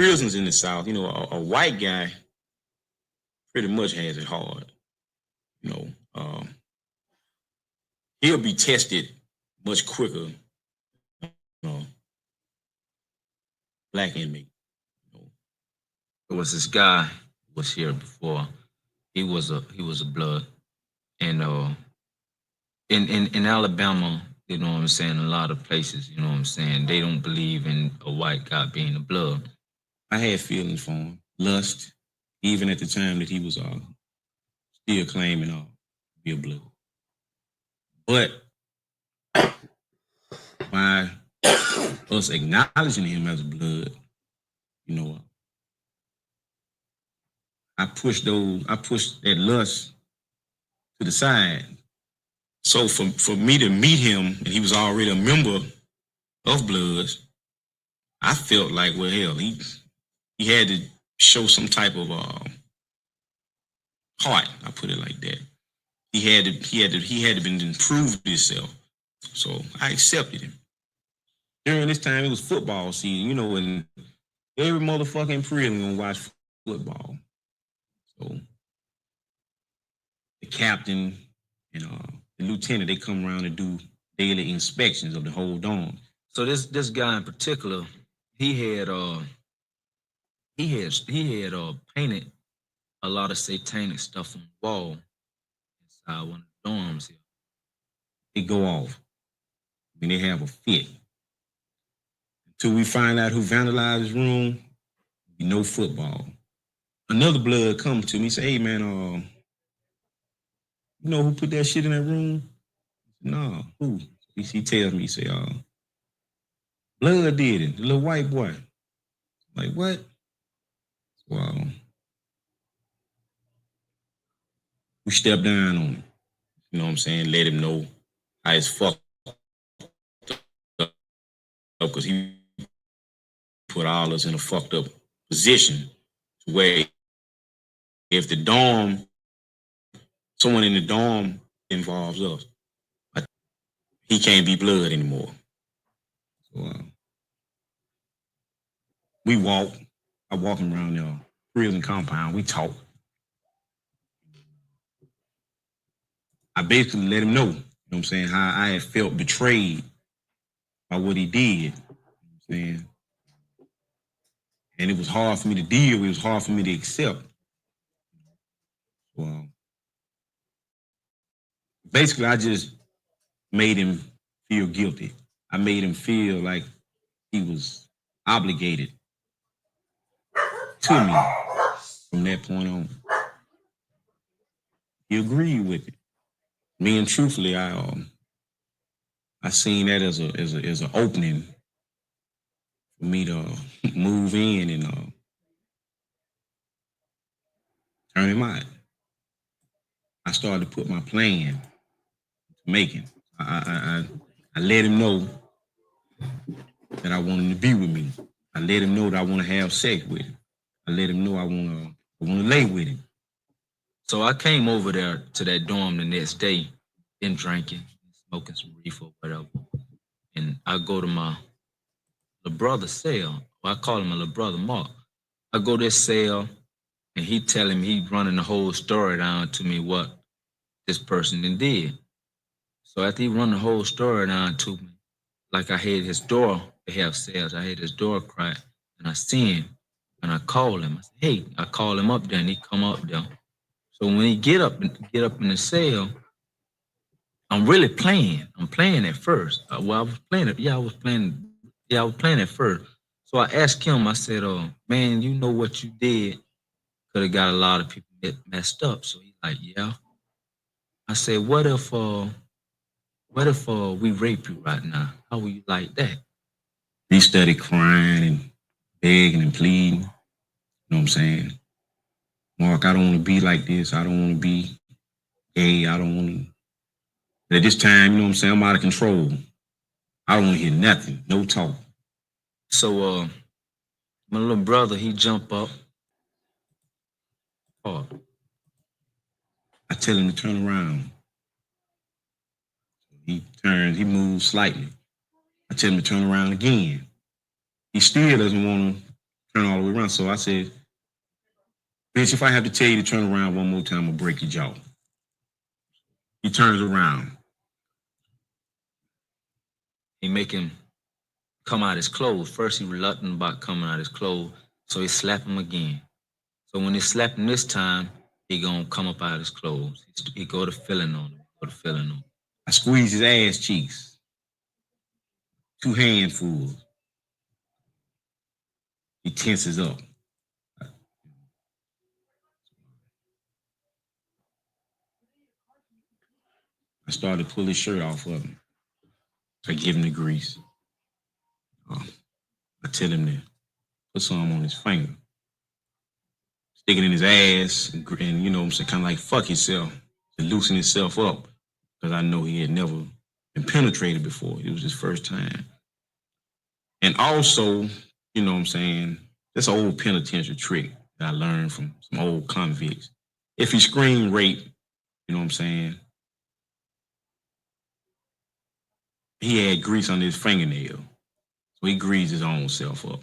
prisons in the South, a white guy pretty much has it hard. You know, he'll be tested much quicker. You know, black inmate. You know. There was this guy who was here before. He was a blood, and in Alabama, you know what I'm saying. A lot of places, you know what I'm saying. They don't believe in a white guy being a blood. I had feelings for him, lust, even at the time that he was still claiming to be a blood. But by us acknowledging him as a blood, you know, I pushed that lust to the side. So for me to meet him, and he was already a member of Bloods, I felt like, well, hell, he had to show some type of heart. I put it like that. He had to been improved himself. So I accepted him. During this time, it was football season, and every motherfucking prison gonna watch football. So the captain and the lieutenant, they come around and do daily inspections of the whole dome. So this guy in particular, he had painted a lot of satanic stuff on the wall inside one of the dorms here. They go off. I mean, they have a fit. Until we find out who vandalized his room, no football. Another blood comes to me, say, hey man, you know who put that shit in that room? No, who? He tells me, he say, blood did it, the little white boy. Like, what? Well, we stepped down on him. You know what I'm saying? Let him know how it's fucked up because he put all us in a fucked up position where if the dorm, someone in the dorm involves us, he can't be blood anymore. So we walk. I walk him around the prison compound. We talk. I basically let him know, you know what I'm saying, how I had felt betrayed by what he did. You know what I'm saying? And it was hard for me to deal with, it was hard for me to accept. Well, basically, I just made him feel guilty. I made him feel like he was obligated to me from that point on. He agreed with it. Me and truthfully, I seen that as an opening for me to move in and turn him out. I started to put my plan to making. I let him know that I want him to be with me. I let him know that I want to have sex with him. I let him know I want to lay with him. So I came over there to that dorm the next day, been drinking, smoking some reefer or whatever. And I go to my little brother's cell. Well, I call him my little brother Mark. I go to his cell and he telling me, he running the whole story down to me what this person did. So after he run the whole story down to me, like I had his door, they have cells, I had his door cracked and I see him and I call him. I say, hey, I call him up there and he come up there. So when he get up in the cell, I'm really playing. I'm playing at first. Well, I was playing it. Yeah, I was playing. Yeah, I was playing at first. So I asked him. I said, man, you know what you did could have got a lot of people messed up." So he's like, "Yeah." I said, what if we rape you right now? How would you like that?" He started crying and begging and pleading. You know what I'm saying? Mark, I don't want to be like this. I don't want to be gay. I don't want to. At this time, you know what I'm saying? I'm out of control. I don't want to hear nothing. No talk. So my little brother, he jump up. Oh, I tell him to turn around. He turns, he moves slightly. I tell him to turn around again. He still doesn't want to turn all the way around. So I said, bitch, if I have to tell you to turn around one more time, I'll break your jaw. He turns around. He make him come out his clothes. First, he reluctant about coming out his clothes, so he slap him again. So when he slap him this time, he gonna come up out his clothes. He go to feeling on him. Go to feeling on him. I squeeze his ass cheeks. 2 handfuls. He tenses up. I started to pull his shirt off of him. I give him the grease. I tell him to put some on his finger. Stick it in his ass and you know what I'm saying, kind of like fuck himself to loosen himself up. Because I know he had never been penetrated before. It was his first time. And also, you know what I'm saying, that's an old penitentiary trick that I learned from some old convicts. If he screamed rape, you know what I'm saying, he had grease under his fingernail. So he greased his own self up. You know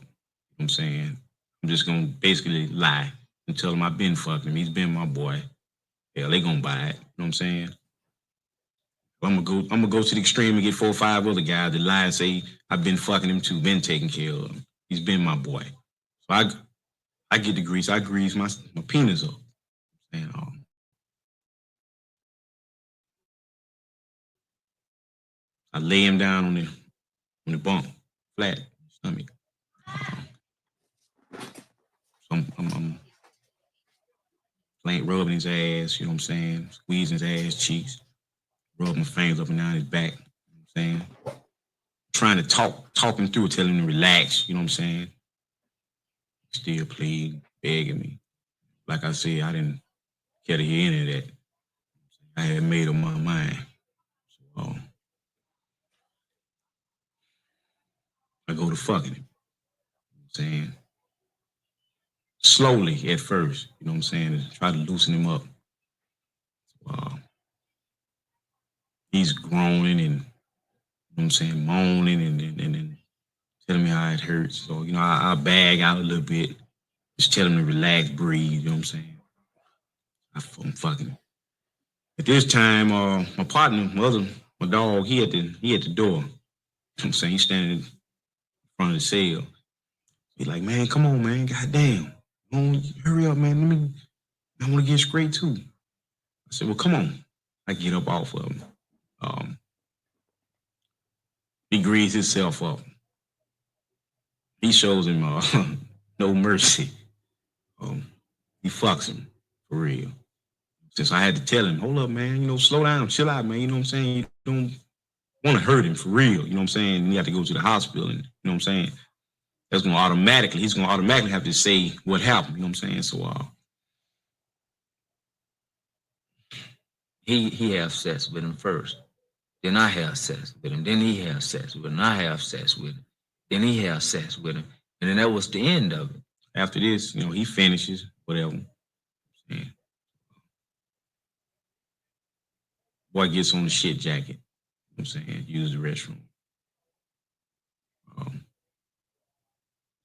what I'm saying? I'm just going to basically lie and tell him I've been fucking him. He's been my boy. Hell, they going to buy it. You know what I'm saying? I'm gonna go to the extreme and get 4 or 5 other guys that lie and say I've been fucking him too, been taking care of him. He's been my boy. So I get the grease. I grease my penis up. And I lay him down on the bunk, flat stomach. So I'm rubbing his ass. You know what I'm saying? Squeezing his ass cheeks, rubbing my fingers up and down his back. You know what I'm saying? Trying to talk him through it, tell him to relax. You know what I'm saying? Still pleading, begging me. Like I said, I didn't care to hear any of that. I had made up my mind. So I go to fucking him. You know what I'm saying? Slowly at first, you know what I'm saying? To try to loosen him up. He's groaning and, you know what I'm saying, moaning and telling me how it hurts. So, you know, I bag out a little bit. Just tell him to relax, breathe, you know what I'm saying? I'm fucking him. At this time, my partner, my dog, he at the door. You know what I'm saying? He's standing in front of the cell. He's like, man, come on, man, goddamn. Hurry up, man. I want to get straight too. I said, well, come on. I get up off of him. He greases himself up. He shows him no mercy. He fucks him for real. Since I had to tell him, hold up, man, you know, slow down, chill out, man. You know what I'm saying? You don't want to hurt him for real. You know what I'm saying? And you have to go to the hospital, and you know what I'm saying? He's gonna automatically have to say what happened. You know what I'm saying? So he have sex with him first. Then I have sex with him. Then he have sex with him. I have sex with him. Then he have sex with him. And then that was the end of it. After this, you know, he finishes, whatever. Yeah. Boy gets on the shit jacket. You know what I'm saying? Use the restroom.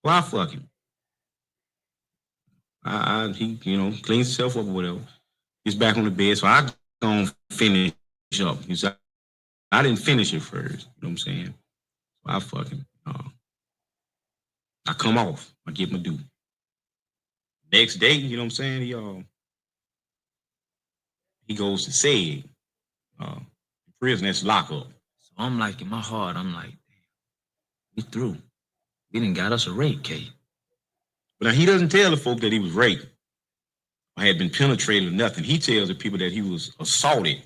Well, I fuck him. He, you know, cleans himself up or whatever. He's back on the bed, so I gonna finish up. He said, I didn't finish it first. You know what I'm saying? So I fucking, I come off. I get my due. Next day, you know what I'm saying? He goes to SEG. Prison, that's lockup. So I'm like, in my heart, I'm like, damn, we through. We done got us a rape case. But now he doesn't tell the folk that he was raped or had been penetrated or nothing. He tells the people that he was assaulted